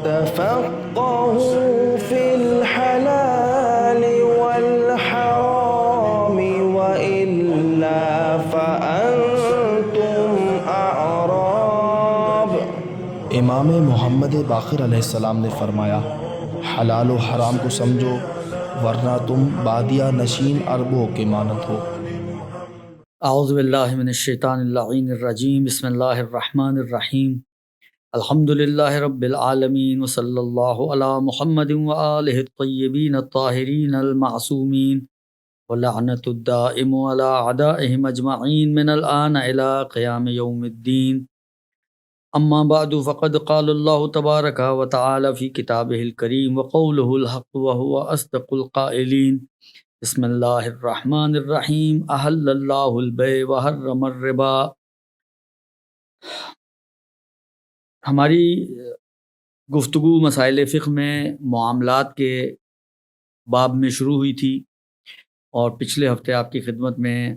تفقهوا في الحلال والحرام وإلا فأنتم أعراب۔ امام محمد باقر علیہ السلام نے فرمایا، حلال و حرام کو سمجھو ورنہ تم بادیہ نشین عربوں کے مانند ہو۔ اعوذ باللہ من الشیطان اللعین الرجیم، بسم اللہ الرحمن الرحیم، الحمد للہ رب العالمین، وصلی اللہ علی محمد وآلہ الطیبین الطاہرین المعصومین، ولعنت الدائم علی اعدائہم اجمعین من الآن الی قیام یوم الدین۔ اما بعد فقد قال اللہ تبارک و تعالی فی کتابہ الکریم وقولہ الحق وہو اصدق القائلین۔ بسم اللہ الرحمن الرحیم، احل اللہ البیع وحرم الربا۔ ہماری گفتگو مسائل فقہ میں معاملات کے باب میں شروع ہوئی تھی، اور پچھلے ہفتے آپ کی خدمت میں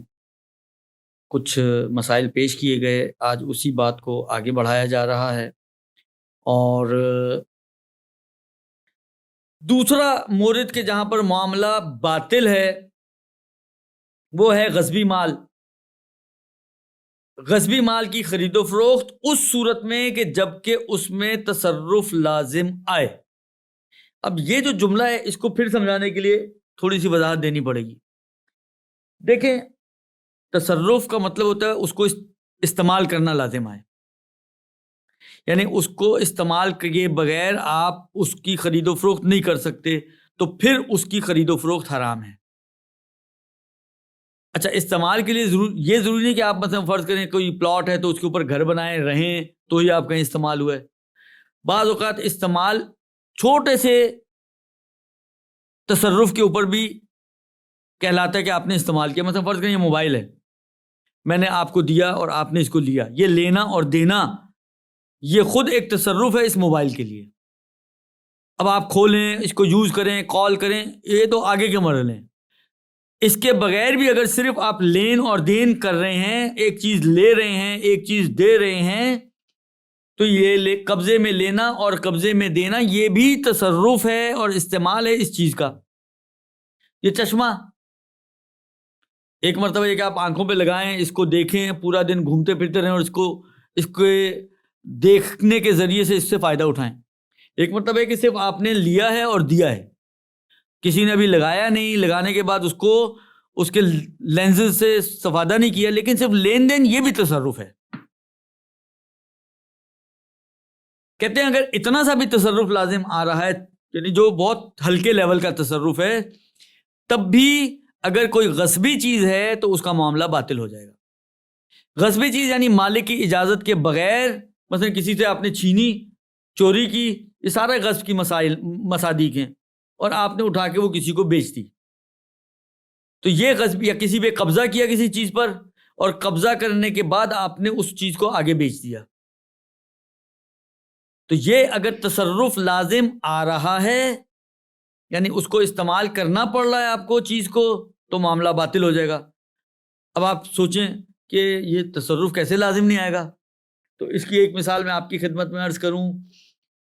کچھ مسائل پیش کیے گئے۔ آج اسی بات کو آگے بڑھایا جا رہا ہے، اور دوسرا مورد کے جہاں پر معاملہ باطل ہے وہ ہے غصبی مال۔ غصبی مال کی خرید و فروخت اس صورت میں کہ جب کہ اس میں تصرف لازم آئے۔ اب یہ جو جملہ ہے اس کو پھر سمجھانے کے لیے تھوڑی سی وضاحت دینی پڑے گی۔ دیکھیں، تصرف کا مطلب ہوتا ہے اس کو استعمال کرنا لازم آئے، یعنی اس کو استعمال کیے بغیر آپ اس کی خرید و فروخت نہیں کر سکتے، تو پھر اس کی خرید و فروخت حرام ہے۔ اچھا، استعمال کے لیے یہ ضروری نہیں کہ آپ مثلا فرض کریں کوئی پلاٹ ہے تو اس کے اوپر گھر بنائیں رہیں تو ہی آپ کہیں استعمال ہوا ہے۔ بعض اوقات استعمال چھوٹے سے تصرف کے اوپر بھی کہلاتا ہے کہ آپ نے استعمال کیا۔ مثلا فرض کریں یہ موبائل ہے، میں نے آپ کو دیا اور آپ نے اس کو لیا، یہ لینا اور دینا یہ خود ایک تصرف ہے اس موبائل کے لیے۔ اب آپ کھولیں، اس کو یوز کریں، کال کریں، یہ تو آگے کے مرحلے ہیں۔ اس کے بغیر بھی اگر صرف آپ لین اور دین کر رہے ہیں، ایک چیز لے رہے ہیں ایک چیز دے رہے ہیں، تو یہ قبضے میں لینا اور قبضے میں دینا یہ بھی تصرف ہے اور استعمال ہے اس چیز کا۔ یہ چشمہ ایک مرتبہ یہ کہ آپ آنکھوں پہ لگائیں، اس کو دیکھیں، پورا دن گھومتے پھرتے رہیں اور اس کو دیکھنے کے ذریعے سے اس سے فائدہ اٹھائیں۔ ایک مرتبہ ہے کہ صرف آپ نے لیا ہے اور دیا ہے، کسی نے ابھی لگایا نہیں، لگانے کے بعد اس کو اس کے لینزز سے استفادہ نہیں کیا، لیکن صرف لین دین یہ بھی تصرف ہے۔ کہتے ہیں اگر اتنا سا بھی تصرف لازم آ رہا ہے، یعنی جو بہت ہلکے لیول کا تصرف ہے، تب بھی اگر کوئی غصبی چیز ہے تو اس کا معاملہ باطل ہو جائے گا۔ غصبی چیز یعنی مالک کی اجازت کے بغیر، مثلا کسی سے آپ نے چھینی، چوری کی، یہ سارے غصب کی مصادیق ہیں، اور آپ نے اٹھا کے وہ کسی کو بیچ دی، تو یہ غصب، یا کسی پہ قبضہ کیا کسی چیز پر، اور قبضہ کرنے کے بعد آپ نے اس چیز کو آگے بیچ دیا، تو یہ اگر تصرف لازم آ رہا ہے، یعنی اس کو استعمال کرنا پڑ رہا ہے آپ کو چیز کو، تو معاملہ باطل ہو جائے گا۔ اب آپ سوچیں کہ یہ تصرف کیسے لازم نہیں آئے گا؟ تو اس کی ایک مثال میں آپ کی خدمت میں عرض کروں،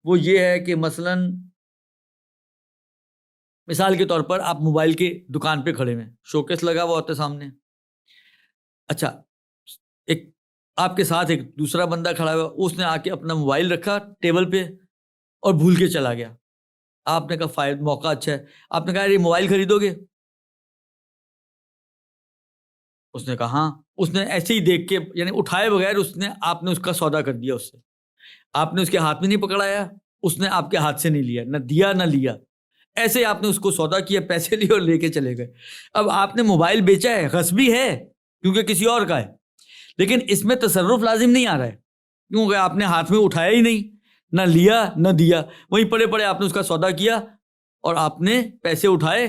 وہ یہ ہے کہ مثلا مثال کے طور پر آپ موبائل کے دکان پہ کھڑے ہوئے، شوکیس لگا ہوا ہوتا ہے سامنے، اچھا ایک آپ کے ساتھ ایک دوسرا بندہ کھڑا ہوا، اس نے آ کے اپنا موبائل رکھا ٹیبل پہ اور بھول کے چلا گیا۔ آپ نے کہا موقع اچھا ہے، آپ نے کہا یہ موبائل خریدو گے؟ اس نے کہا ہاں۔ اس نے ایسے ہی دیکھ کے، یعنی اٹھائے بغیر آپ نے اس کا سودا کر دیا، اس سے آپ نے اس کے ہاتھ میں نہیں پکڑایا، اس نے آپ کے ہاتھ سے نہیں لیا، نہ دیا نہ لیا، ایسے آپ نے اس کو سودا کیا، پیسے لیے اور لے کے چلے گئے۔ اب آپ نے موبائل بیچا ہے، غصبی ہے کیونکہ کسی اور کا ہے، لیکن اس میں تصرف لازم نہیں آ رہا ہے کیونکہ آپ نے ہاتھ میں اٹھایا ہی نہیں، نہ لیا نہ دیا، وہیں پڑے پڑے آپ نے اس کا سودا کیا اور آپ نے پیسے اٹھائے۔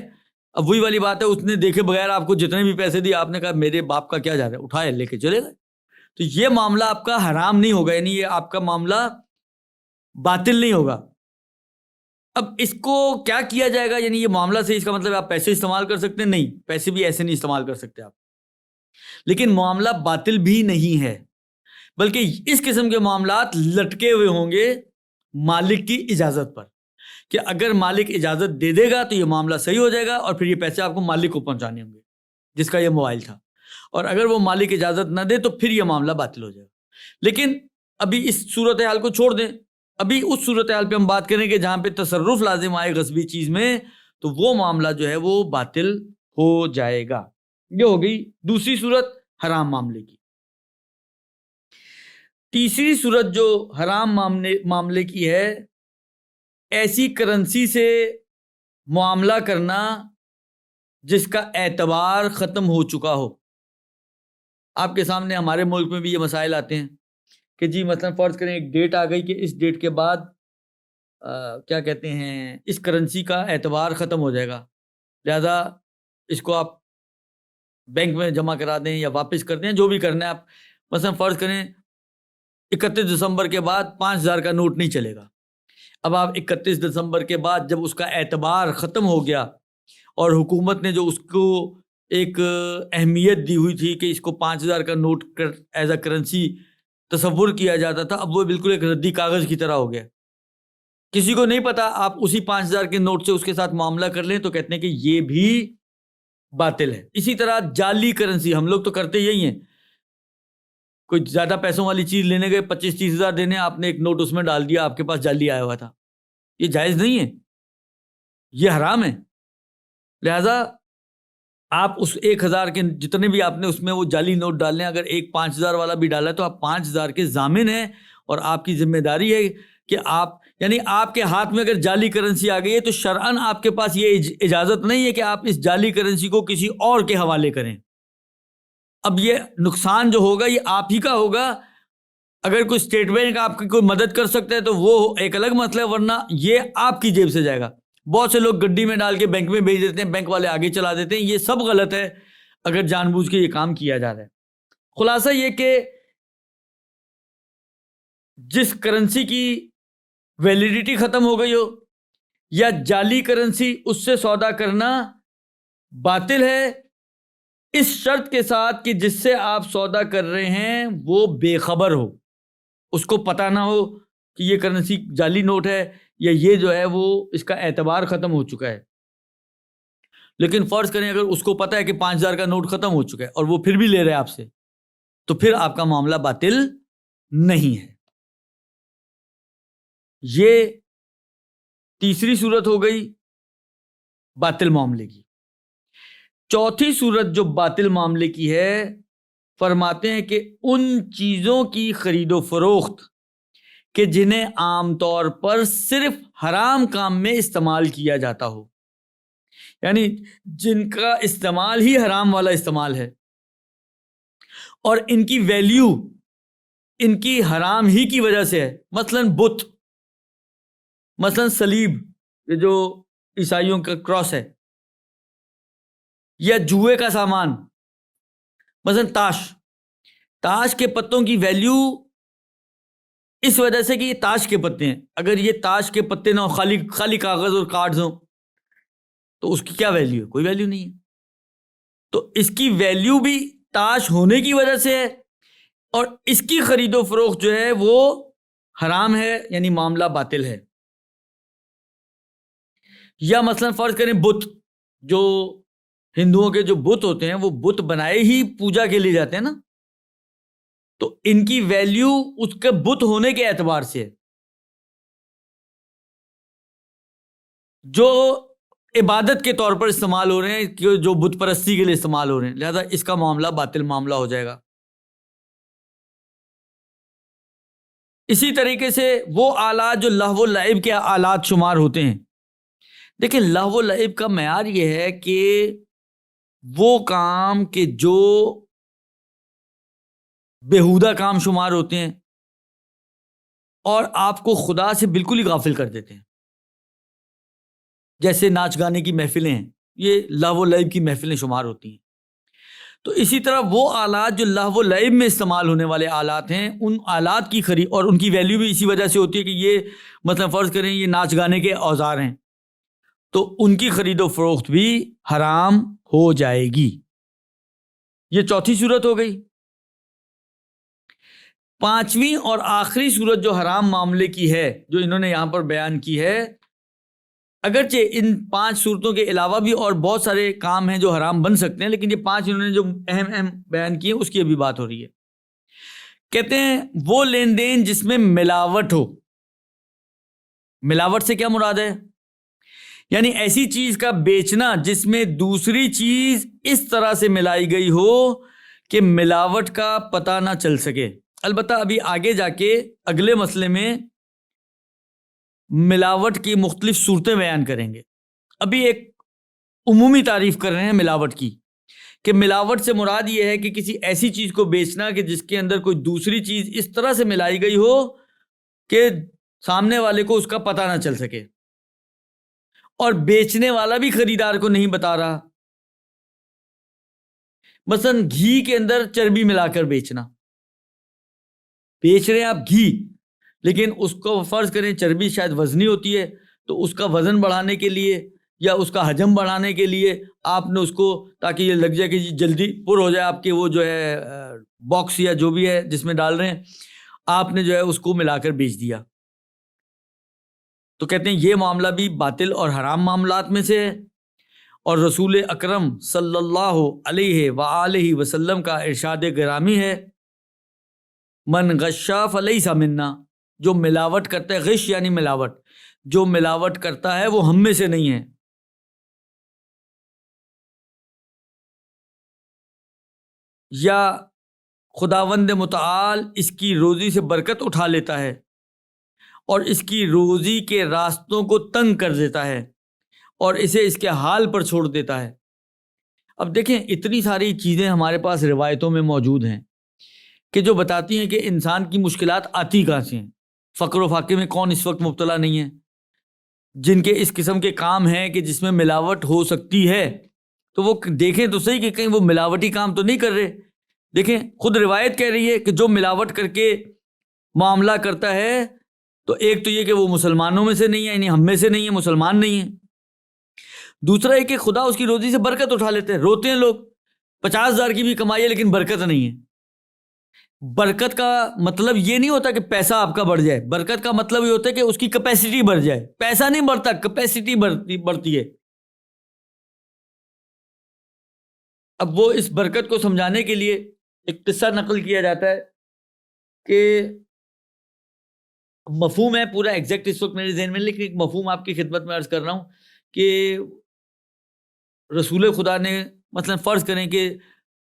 اب وہی والی بات ہے، اس نے دیکھے بغیر آپ کو جتنے بھی پیسے دیے، آپ نے کہا میرے باپ کا کیا جا رہا ہے، اٹھائے لے کے چلے گئے، تو یہ معاملہ آپ کا حرام نہیں ہوگا، یعنی یہ آپ کا معاملہ باطل نہیں ہوگا۔ اب اس کو کیا کیا جائے گا؟ یعنی یہ معاملہ سے اس کا مطلب آپ پیسے استعمال کر سکتے ہیں؟ نہیں، پیسے بھی ایسے نہیں استعمال کر سکتے آپ، لیکن معاملہ باطل بھی نہیں ہے، بلکہ اس قسم کے معاملات لٹکے ہوئے ہوں گے مالک کی اجازت پر، کہ اگر مالک اجازت دے دے گا تو یہ معاملہ صحیح ہو جائے گا اور پھر یہ پیسے آپ کو مالک کو پہنچانے ہوں گے جس کا یہ موبائل تھا، اور اگر وہ مالک اجازت نہ دے تو پھر یہ معاملہ باطل ہو جائے گا۔ لیکن ابھی اس صورتحال کو چھوڑ دیں، ابھی اس صورتحال پہ ہم بات کریں کہ جہاں پہ تصرف لازم آئے غصبی چیز میں، تو وہ معاملہ جو ہے وہ باطل ہو جائے گا۔ یہ ہو گئی دوسری صورت حرام معاملے کی۔ تیسری صورت جو حرام معاملے کی ہے، ایسی کرنسی سے معاملہ کرنا جس کا اعتبار ختم ہو چکا ہو۔ آپ کے سامنے ہمارے ملک میں بھی یہ مسائل آتے ہیں کہ جی مثلا فرض کریں ایک ڈیٹ آ گئی کہ اس ڈیٹ کے بعد کیا کہتے ہیں اس کرنسی کا اعتبار ختم ہو جائے گا، لہذا اس کو آپ بینک میں جمع کرا دیں یا واپس کر دیں، جو بھی کرنا ہے آپ۔ مثلا فرض کریں 31 دسمبر کے بعد 5000 کا نوٹ نہیں چلے گا۔ اب آپ 31 دسمبر کے بعد جب اس کا اعتبار ختم ہو گیا اور حکومت نے جو اس کو ایک اہمیت دی ہوئی تھی کہ اس کو 5000 کا نوٹ ایز اے کرنسی تصور کیا جاتا تھا، اب وہ بالکل ایک ردی کاغذ کی طرح ہو گیا، کسی کو نہیں پتا، آپ اسی 5000 کے نوٹ سے اس کے ساتھ معاملہ کر لیں تو کہتے ہیں کہ یہ بھی باطل ہے۔ اسی طرح جعلی کرنسی، ہم لوگ تو کرتے یہی ہیں، کوئی زیادہ پیسوں والی چیز لینے گئے، 25-30 ہزار دینے، آپ نے ایک نوٹ اس میں ڈال دیا، آپ کے پاس جعلی آیا ہوا تھا، یہ جائز نہیں ہے، یہ حرام ہے۔ لہذا آپ اس 1000 کے جتنے بھی آپ نے اس میں وہ جعلی نوٹ ڈالنے، اگر ایک 5000 والا بھی ڈالا ہے تو آپ 5000 کے ضامن ہیں، اور آپ کی ذمہ داری ہے کہ آپ، یعنی آپ کے ہاتھ میں اگر جعلی کرنسی آ گئی ہے تو شرعاً آپ کے پاس یہ اجازت نہیں ہے کہ آپ اس جعلی کرنسی کو کسی اور کے حوالے کریں۔ اب یہ نقصان جو ہوگا یہ آپ ہی کا ہوگا۔ اگر کوئی اسٹیٹ بینک آپ کی کوئی مدد کر سکتا ہے تو وہ ایک الگ مسئلہ ہے، ورنہ یہ آپ کی جیب سے جائے گا۔ بہت سے لوگ گڈی میں ڈال کے بینک میں بھیج دیتے ہیں، بینک والے آگے چلا دیتے ہیں، یہ سب غلط ہے اگر جان بوجھ کے یہ کام کیا جا رہا ہے۔ خلاصہ یہ کہ جس کرنسی کی ویلیڈیٹی ختم ہو گئی ہو یا جعلی کرنسی، اس سے سودا کرنا باطل ہے، اس شرط کے ساتھ کہ جس سے آپ سودا کر رہے ہیں وہ بے خبر ہو، اس کو پتہ نہ ہو کہ یہ کرنسی جعلی نوٹ ہے یا یہ جو ہے وہ اس کا اعتبار ختم ہو چکا ہے۔ لیکن فرض کریں اگر اس کو پتہ ہے کہ 5000 کا نوٹ ختم ہو چکا ہے اور وہ پھر بھی لے رہے ہیں آپ سے، تو پھر آپ کا معاملہ باطل نہیں ہے۔ یہ تیسری صورت ہو گئی باطل معاملے کی۔ چوتھی صورت جو باطل معاملے کی ہے، فرماتے ہیں کہ ان چیزوں کی خرید و فروخت کہ جنہیں عام طور پر صرف حرام کام میں استعمال کیا جاتا ہو، یعنی جن کا استعمال ہی حرام والا استعمال ہے اور ان کی ویلیو ان کی حرام ہی کی وجہ سے ہے، مثلاً بت، مثلاً صلیب، یہ جو عیسائیوں کا کراس ہے، یا جوئے کا سامان، مثلاً تاش کے پتوں کی ویلیو اس وجہ سے کہ یہ تاش کے پتے ہیں، اگر یہ تاش کے پتے نہ ہو، خالی کاغذ اور کارڈز ہوں، تو اس کی کیا ویلیو ہے؟ کوئی ویلیو نہیں ہے۔ تو اس کی ویلیو بھی تاش ہونے کی وجہ سے ہے، اور اس کی خرید و فروخت جو ہے وہ حرام ہے، یعنی معاملہ باطل ہے۔ یا مثلا فرض کریں بت، جو ہندوؤں کے جو بت ہوتے ہیں وہ بت بنائے ہی پوجا کے لیے جاتے ہیں نا، تو ان کی ویلیو اس کے بت ہونے کے اعتبار سے ہے، جو عبادت کے طور پر استعمال ہو رہے ہیں، جو بت پرستی کے لیے استعمال ہو رہے ہیں، لہذا اس کا معاملہ باطل معاملہ ہو جائے گا۔ اسی طریقے سے وہ آلات جو لہو و لعب کے آلات شمار ہوتے ہیں، دیکھیں لہو و لعب کا معیار یہ ہے کہ وہ کام کہ جو بیہودہ کام شمار ہوتے ہیں اور آپ کو خدا سے بالکل ہی غافل کر دیتے ہیں، جیسے ناچ گانے کی محفلیں ہیں، یہ لہو و لعب کی محفلیں شمار ہوتی ہیں۔ تو اسی طرح وہ آلات جو لہو و لعب میں استعمال ہونے والے آلات ہیں، ان آلات کی خرید اور ان کی ویلیو بھی اسی وجہ سے ہوتی ہے کہ یہ مثلا فرض کریں یہ ناچ گانے کے اوزار ہیں، تو ان کی خرید و فروخت بھی حرام ہو جائے گی۔ یہ چوتھی صورت ہو گئی۔ پانچویں اور آخری صورت جو حرام معاملے کی ہے جو انہوں نے یہاں پر بیان کی ہے، اگرچہ ان 5 صورتوں کے علاوہ بھی اور بہت سارے کام ہیں جو حرام بن سکتے ہیں، لیکن یہ 5 انہوں نے جو اہم اہم بیان کیے اس کی ابھی بات ہو رہی ہے۔ کہتے ہیں وہ لین دین جس میں ملاوٹ ہو۔ ملاوٹ سے کیا مراد ہے؟ یعنی ایسی چیز کا بیچنا جس میں دوسری چیز اس طرح سے ملائی گئی ہو کہ ملاوٹ کا پتہ نہ چل سکے۔ البتہ ابھی آگے جا کے اگلے مسئلے میں ملاوٹ کی مختلف صورتیں بیان کریں گے۔ ابھی ایک عمومی تعریف کر رہے ہیں ملاوٹ کی، کہ ملاوٹ سے مراد یہ ہے کہ کسی ایسی چیز کو بیچنا کہ جس کے اندر کوئی دوسری چیز اس طرح سے ملائی گئی ہو کہ سامنے والے کو اس کا پتہ نہ چل سکے، اور بیچنے والا بھی خریدار کو نہیں بتا رہا۔ مثلا گھی کے اندر چربی ملا کر بیچنا، بیچ رہے ہیں آپ گھی، لیکن اس کو فرض کریں چربی شاید وزنی ہوتی ہے، تو اس کا وزن بڑھانے کے لیے یا اس کا حجم بڑھانے کے لیے آپ نے اس کو، تاکہ یہ لگ جائے کہ جلدی پر ہو جائے آپ کے وہ جو ہے باکس یا جو بھی ہے جس میں ڈال رہے ہیں، آپ نے جو ہے اس کو ملا کر بیچ دیا۔ تو کہتے ہیں یہ معاملہ بھی باطل اور حرام معاملات میں سے ہے، اور رسول اکرم صلی اللہ علیہ وآلہ وسلم کا ارشاد گرامی ہے، من غشا فلیس منا، جو ملاوٹ کرتا ہے، غش یعنی ملاوٹ، جو ملاوٹ کرتا ہے وہ ہم میں سے نہیں ہے۔ یا خداوند متعال اس کی روزی سے برکت اٹھا لیتا ہے اور اس کی روزی کے راستوں کو تنگ کر دیتا ہے اور اسے اس کے حال پر چھوڑ دیتا ہے۔ اب دیکھیں اتنی ساری چیزیں ہمارے پاس روایتوں میں موجود ہیں کہ جو بتاتی ہیں کہ انسان کی مشکلات آتی کہاں سے ہیں۔ فقر و فاقے میں کون اس وقت مبتلا نہیں ہے؟ جن کے اس قسم کے کام ہیں کہ جس میں ملاوٹ ہو سکتی ہے، تو وہ دیکھیں تو صحیح کہ کہیں وہ ملاوٹی کام تو نہیں کر رہے۔ دیکھیں خود روایت کہہ رہی ہے کہ جو ملاوٹ کر کے معاملہ کرتا ہے، تو ایک تو یہ کہ وہ مسلمانوں میں سے نہیں ہے، یعنی ہم میں سے نہیں ہے، مسلمان نہیں ہے۔ دوسرا یہ کہ خدا اس کی روزی سے برکت اٹھا لیتے ہیں۔ روتے ہیں لوگ 50,000 کی بھی کمائی ہے لیکن برکت نہیں ہے۔ برکت کا مطلب یہ نہیں ہوتا کہ پیسہ آپ کا بڑھ جائے، برکت کا مطلب یہ ہوتا ہے کہ اس کی کیپیسٹی بڑھ جائے۔ پیسہ نہیں بڑھتا، کیپیسٹی بڑھتی ہے۔ اب وہ اس برکت کو سمجھانے کے لیے ایک قصہ نقل کیا جاتا ہے کہ مفہوم ہے پورا ایگزیکٹ اس وقت میرے ذہن میں، لیکن ایک مفہوم آپ کی خدمت میں عرض کر رہا ہوں کہ رسول خدا نے مثلا فرض کریں کہ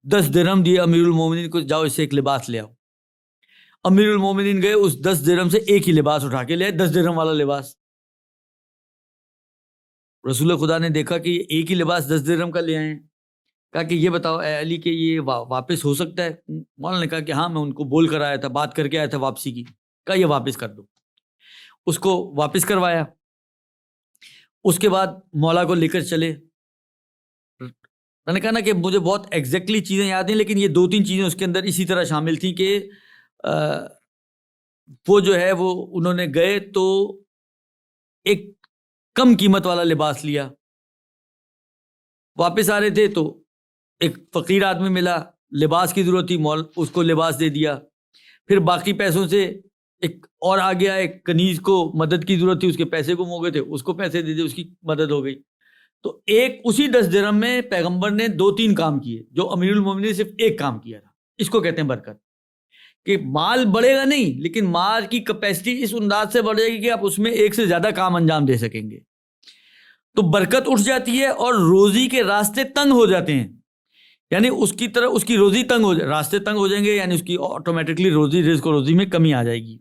10 درہم دیے امیر المومنین کو، جاؤ اس سے ایک لباس لے آؤ۔ امیر المومنین گئے، اس 10 درہم سے ایک ہی لباس اٹھا کے لے آئے، 10 درہم والا لباس۔ رسول خدا نے دیکھا کہ ایک ہی لباس 10 درہم کا لے آئے ہیں، کہا کہ یہ بتاؤ اے علی کہ یہ واپس ہو سکتا ہے؟ مولانا نے کہا کہ ہاں، میں ان کو بول کر آیا تھا، بات کر کے آیا تھا واپسی کی۔ کہا یہ واپس کر دو۔ اس کو واپس کروایا۔ اس کے بعد مولا کو لے کر چلے۔ میں نے کہا نا کہ مجھے بہت ایگزیکٹلی چیزیں یاد ہیں، لیکن یہ 2-3 چیزیں اس کے اندر اسی طرح شامل تھیں کہ وہ جو ہے وہ انہوں نے گئے تو ایک کم قیمت والا لباس لیا، واپس آ رہے تھے تو ایک فقیر آدمی ملا، لباس کی ضرورت تھی، مول اس کو لباس دے دیا۔ پھر باقی پیسوں سے ایک اور آ گیا، ایک کنیز کو مدد کی ضرورت تھی، اس کے پیسے گم ہو گئے تھے، اس کو پیسے دے دیے، اس کی مدد ہو گئی۔ تو ایک اسی 10 درہم میں پیغمبر نے 2-3 کام کیے، جو امیر المومنین نے صرف ایک کام کیا تھا۔ اس کو کہتے ہیں برکت، کہ مال بڑھے گا نہیں، لیکن مال کی کیپیسٹی اس انداز سے بڑھے گی کہ آپ اس میں ایک سے زیادہ کام انجام دے سکیں گے۔ تو برکت اٹھ جاتی ہے اور روزی کے راستے تنگ ہو جاتے ہیں، یعنی اس کی طرح اس کی روزی تنگ ہو جائے، راستے تنگ ہو جائیں گے، یعنی اس کی آٹومیٹکلی رزق و روزی میں کمی آ جائے گی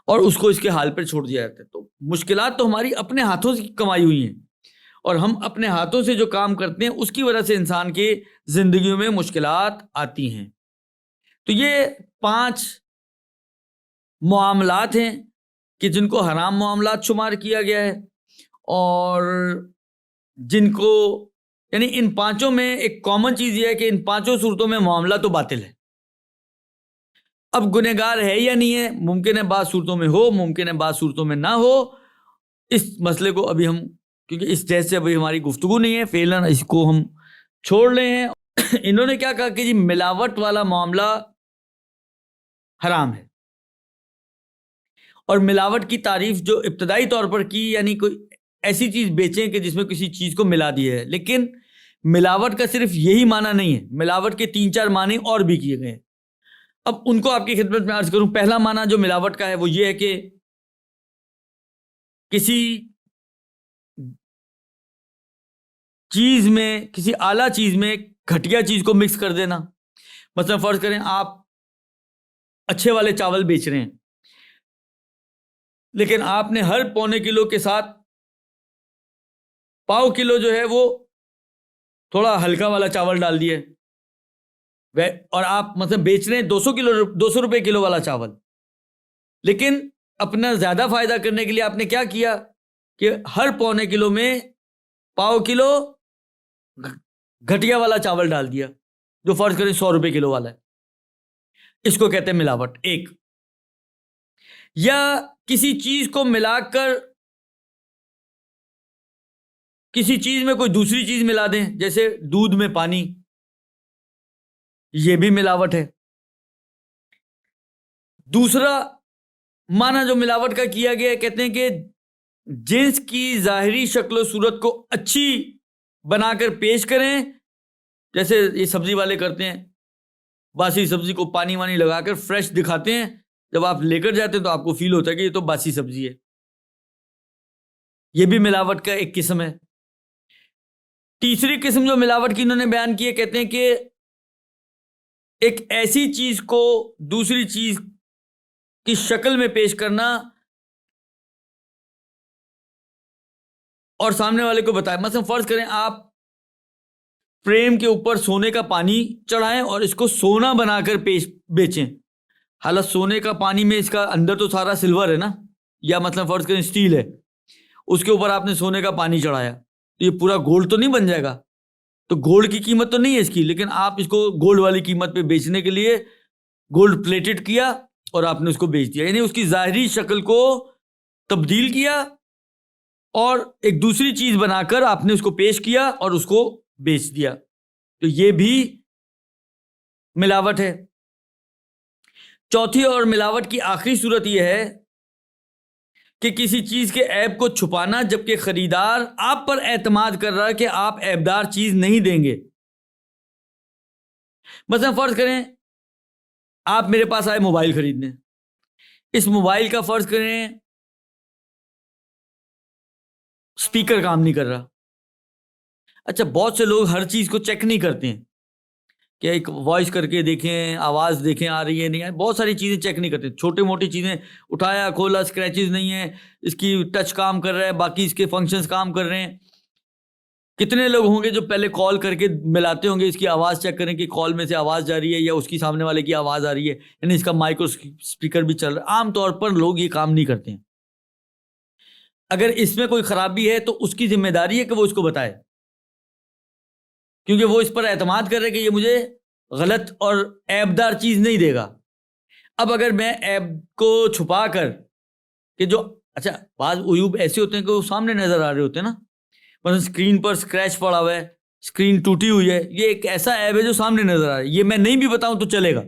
اور اس کو اس کے حال پر چھوڑ دیا جاتا ہے۔ تو مشکلات تو ہماری اپنے ہاتھوں سے کمائی ہوئی ہیں، اور ہم اپنے ہاتھوں سے جو کام کرتے ہیں اس کی وجہ سے انسان کی زندگیوں میں مشکلات آتی ہیں۔ تو یہ 5 معاملات ہیں کہ جن کو حرام معاملات شمار کیا گیا ہے، اور جن کو یعنی ان 5 میں ایک کامن چیز یہ ہے کہ ان 5 صورتوں میں معاملہ تو باطل ہے۔ اب گنہگار ہے یا نہیں ہے، ممکن ہے بعض صورتوں میں ہو، ممکن ہے بعض صورتوں میں نہ ہو۔ اس مسئلے کو ابھی ہم، کیونکہ اس جیسے ابھی ہماری گفتگو نہیں ہے، فعلاً اس کو ہم چھوڑ لے ہیں۔ انہوں نے کیا کہا کہ جی ملاوٹ والا معاملہ حرام ہے. اور ملاوٹ کی تعریف جو ابتدائی طور پر کی، یعنی کوئی ایسی چیز بیچیں کہ جس میں کسی چیز کو ملا دی ہے. لیکن ملاوٹ کا صرف یہی معنی نہیں ہے، ملاوٹ کے 3-4 معنی اور بھی کیے گئے ہیں. اب ان کو آپ کی خدمت میں عرض کروں. پہلا معنی جو ملاوٹ کا ہے وہ یہ ہے کہ کسی چیز میں، کسی اعلیٰ چیز میں گھٹیا چیز کو مکس کر دینا. مثلا فرض کریں آپ اچھے والے چاول بیچ رہے ہیں، لیکن آپ نے ہر پونے کلو کے ساتھ پاؤ کلو جو ہے وہ تھوڑا ہلکا والا چاول ڈال دیے، اور آپ مطلب بیچ رہے ہیں 200 روپے کلو والا چاول. لیکن اپنا زیادہ فائدہ کرنے کے لیے آپ نے کیا کیا کہ ہر پونے کلو میں پاؤ کلو گھٹیا والا چاول ڈال دیا، جو فرض کریں 100 روپے کلو والا ہے. اس کو کہتے ہیں ملاوٹ. ایک، یا کسی چیز کو ملا کر کسی چیز میں کوئی دوسری چیز ملا دیں، جیسے دودھ میں پانی، یہ بھی ملاوٹ ہے. دوسرا معنی جو ملاوٹ کا کیا گیا ہے، کہتے ہیں کہ جنس کی ظاہری شکل و صورت کو اچھی بنا کر پیش کریں، جیسے یہ سبزی والے کرتے ہیں، باسی سبزی کو پانی وانی لگا کر فریش دکھاتے ہیں. جب آپ لے کر جاتے ہیں تو آپ کو فیل ہوتا ہے کہ یہ تو باسی سبزی ہے. یہ بھی ملاوٹ کا ایک قسم ہے. تیسری قسم جو ملاوٹ کی انہوں نے بیان کی ہے، کہتے ہیں کہ ایک ایسی چیز کو دوسری چیز کی شکل میں پیش کرنا اور سامنے والے کو بتائیں. مثلا فرض کریں آپ فریم کے اوپر سونے کا پانی چڑھائیں اور اس کو سونا بنا کر بیچیں. حالانکہ سونے کا پانی میں اس کا اندر تو سارا سلور ہے نا، یا مطلب فرض کریں اسٹیل ہے، اس کے اوپر آپ نے سونے کا پانی چڑھایا تو یہ پورا گولڈ تو نہیں بن جائے گا. تو گولڈ کی قیمت تو نہیں ہے اس کی، لیکن آپ اس کو گولڈ والی قیمت پہ بیچنے کے لیے گولڈ پلیٹڈ کیا اور آپ نے اس کو بیچ دیا. یعنی اس کی ظاہری شکل کو تبدیل کیا اور ایک دوسری چیز بنا کر آپ نے اس کو پیش کیا اور اس کو بیچ دیا. تو یہ بھی ملاوٹ ہے. چوتھی اور ملاوٹ کی آخری صورت یہ ہے کہ کسی چیز کے عیب کو چھپانا، جبکہ خریدار آپ پر اعتماد کر رہا ہے کہ آپ عیبدار چیز نہیں دیں گے. مثلا فرض کریں آپ میرے پاس آئے موبائل خریدنے، اس موبائل کا فرض کریں اسپیکر کام نہیں کر رہا. اچھا، بہت سے لوگ ہر چیز کو چیک نہیں کرتے ہیں کہ ایک وائس کر کے دیکھیں، آواز دیکھیں آ رہی ہے نہیں، بہت ساری چیزیں چیک نہیں کرتے. چھوٹی موٹی چیزیں اٹھایا کھولا، اسکریچز نہیں ہیں، اس کی ٹچ کام کر رہا ہے، باقی اس کے فنکشنز کام کر رہے ہیں. کتنے لوگ ہوں گے جو پہلے کال کر کے ملاتے ہوں گے، اس کی آواز چیک کریں کہ کال میں سے آواز جا رہی ہے یا اس کی سامنے والے کی آواز آ رہی ہے، یعنی اس کا مائکرو اسپیکر بھی چل رہا ہے. عام طور پر لوگ یہ کام نہیں کرتے ہیں. اگر اس میں کوئی خرابی ہے تو اس کی ذمہ داری ہے کہ وہ اس کو بتائے، کیونکہ وہ اس پر اعتماد کر رہے کہ یہ مجھے غلط اور عیبدار چیز نہیں دے گا. اب اگر میں عیب کو چھپا کر کہ جو اچھا بعض عیوب ایسے ہوتے ہیں کہ وہ سامنے نظر آ رہے ہوتے ہیں نا، مثلا اسکرین پر اسکریچ پڑا ہوا ہے، اسکرین ٹوٹی ہوئی ہے، یہ ایک ایسا عیب ہے جو سامنے نظر آ رہا ہے، یہ میں نہیں بھی بتاؤں تو چلے گا.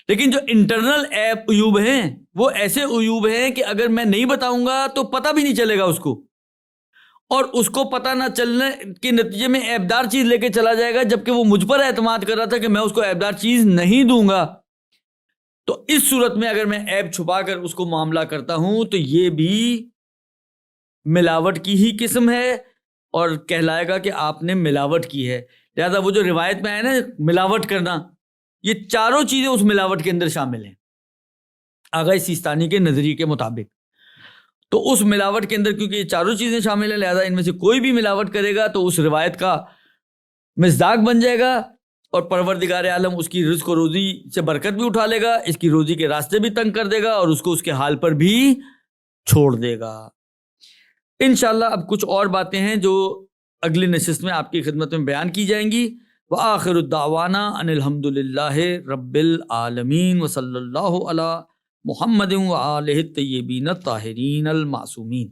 لیکن جو انٹرنل عیوب ہیں وہ ایسے عیوب ہیں کہ اگر میں نہیں بتاؤں گا تو پتہ بھی نہیں چلے گا اس کو، اور اس کو پتہ نہ چلنے کے نتیجے میں عیبدار چیز لے کے چلا جائے گا، جبکہ وہ مجھ پر اعتماد کر رہا تھا کہ میں اس کو عیبدار چیز نہیں دوں گا. تو اس صورت میں اگر میں عیب چھپا کر اس کو معاملہ کرتا ہوں تو یہ بھی ملاوٹ کی ہی قسم ہے اور کہلائے گا کہ آپ نے ملاوٹ کی ہے. لہذا وہ جو روایت میں ہے نا ملاوٹ کرنا، یہ چاروں چیزیں اس ملاوٹ کے اندر شامل ہیں آغا سیستانی کے نظریے کے مطابق. تو اس ملاوٹ کے اندر کیونکہ یہ چاروں چیزیں شامل ہیں، لہذا ان میں سے کوئی بھی ملاوٹ کرے گا تو اس روایت کا مصداق بن جائے گا اور پروردگار عالم اس کی رزق و روزی سے برکت بھی اٹھا لے گا، اس کی روزی کے راستے بھی تنگ کر دے گا اور اس کو اس کے حال پر بھی چھوڑ دے گا. انشاءاللہ اب کچھ اور باتیں ہیں جو اگلی نشست میں آپ کی خدمت میں بیان کی جائیں گی. وآخر الدعوانا ان الحمد للہ رب العالمین وصلی اللہ علی محمد وآلہ الطیبین الطاہرین المعصومین.